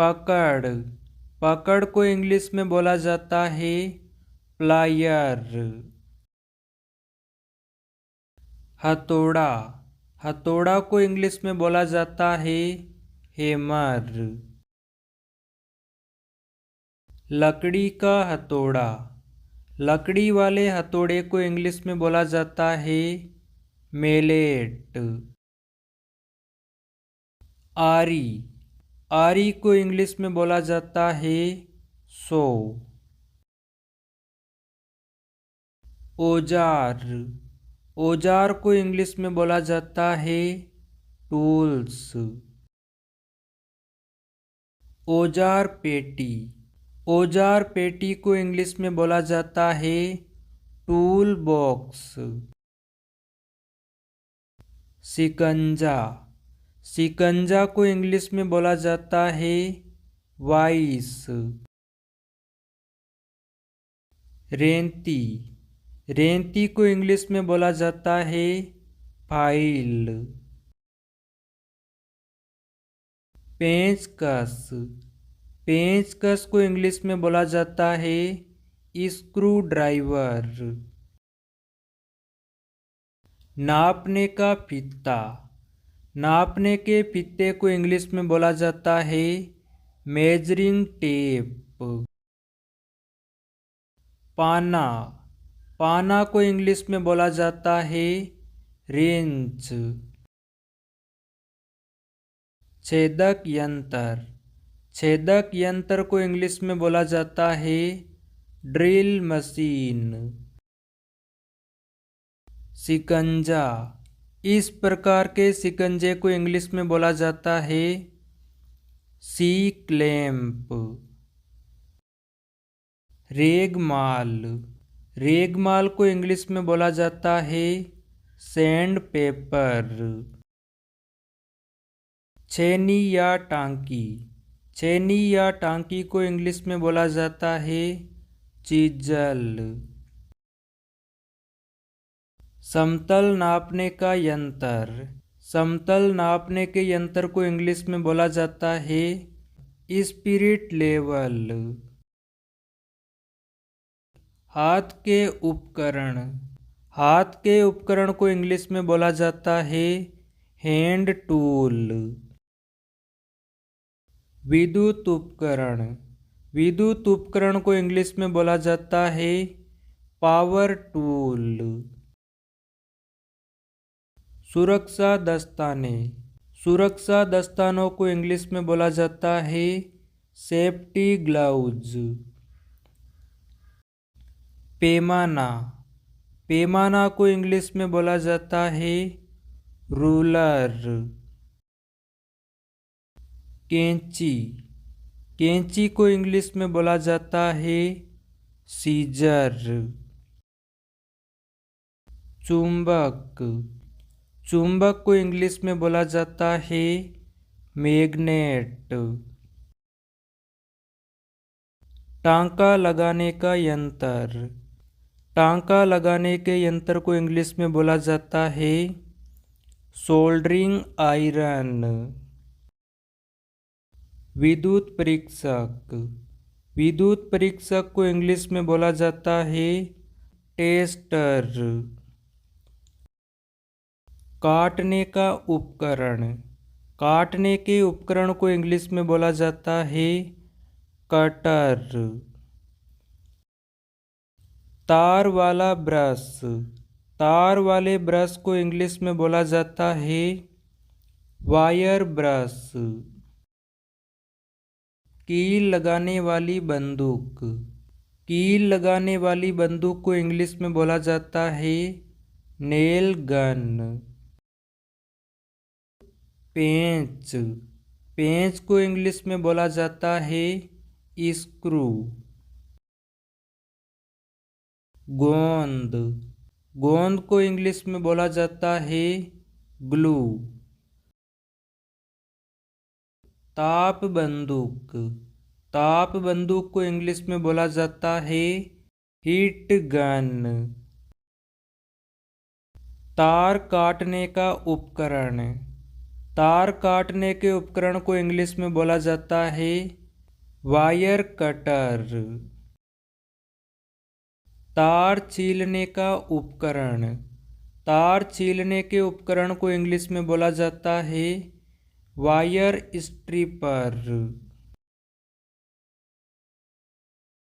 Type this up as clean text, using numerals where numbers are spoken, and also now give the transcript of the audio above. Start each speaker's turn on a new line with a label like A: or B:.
A: पकड़, पकड़ को इंग्लिश में बोला जाता है प्लायर। हथौड़ा, हथौड़ा को इंग्लिश में बोला जाता है हैमर। लकड़ी का हथौड़ा, लकड़ी वाले हथौड़े को इंग्लिश में बोला जाता है मेलेट। आरी, आरी को इंग्लिश में बोला जाता है सो। औजार, औजार को इंग्लिश में बोला जाता है टूल्स। औजार पेटी, औजार पेटी को इंग्लिश में बोला जाता है टूल बॉक्स। शिकंजा, शिकंजा को इंग्लिश में बोला जाता है वाइस। रेंती, रेंती को इंग्लिश में बोला जाता है फाइल। पेंचकस, पेंचकस को इंग्लिश में बोला जाता है स्क्रू ड्राइवर। नापने का फीता, नापने के फीते को इंग्लिश में बोला जाता है मेजरिंग टेप। पाना, पाना को इंग्लिश में बोला जाता है रेंच। छेदक यंत्र, छेदक यंत्र को इंग्लिश में बोला जाता है ड्रिल मशीन। शिकंजा, इस प्रकार के शिकंजे को इंग्लिश में बोला जाता है सी क्लैंप। रेगमाल, रेगमाल को इंग्लिश में बोला जाता है सैंड पेपर। छेनी या टांकी, छेनी या टांकी को इंग्लिश में बोला जाता है चीजल। समतल नापने का यंत्र, समतल नापने के यंत्र को इंग्लिश में बोला जाता है स्पिरिट लेवल। हाथ के उपकरण, हाथ के उपकरण को इंग्लिश में बोला जाता है हैंड टूल। विद्युत उपकरण, विद्युत उपकरण को इंग्लिश में बोला जाता है पावर टूल। सुरक्षा दस्ताने, सुरक्षा दस्तानों को इंग्लिश में बोला जाता है सेफ्टी ग्लव्स। पैमाना, पैमाना को इंग्लिश में बोला जाता है रूलर। कैंची, कैंची को इंग्लिश में बोला जाता है सीजर। चुंबक, चुंबक को इंग्लिश में बोला जाता है मैग्नेट। टांका लगाने का यंत्र, टांका लगाने के यंत्र को इंग्लिश में बोला जाता है सोल्डरिंग आयरन। विद्युत परीक्षक, विद्युत परीक्षक को इंग्लिश में बोला जाता है टेस्टर। काटने का उपकरण, काटने के उपकरण को इंग्लिश में बोला जाता है कटर। तार वाला ब्रश, तार वाले ब्रश को इंग्लिश में बोला जाता है वायर ब्रश। कील लगाने वाली बंदूक, कील लगाने वाली बंदूक को इंग्लिश में बोला जाता है नेल गन। पेंच, पेंच को इंग्लिश में बोला जाता है स्क्रू। गोंद, गोंद को इंग्लिश में बोला जाता है ग्लू। ताप बंदूक, ताप बंदूक को इंग्लिश में बोला जाता है हीट गन। तार काटने का उपकरण, तार काटने के उपकरण को इंग्लिश में बोला जाता है वायर कटर। तार छीलने का उपकरण, तार छीलने के उपकरण को इंग्लिश में बोला जाता है वायर स्ट्रिपर।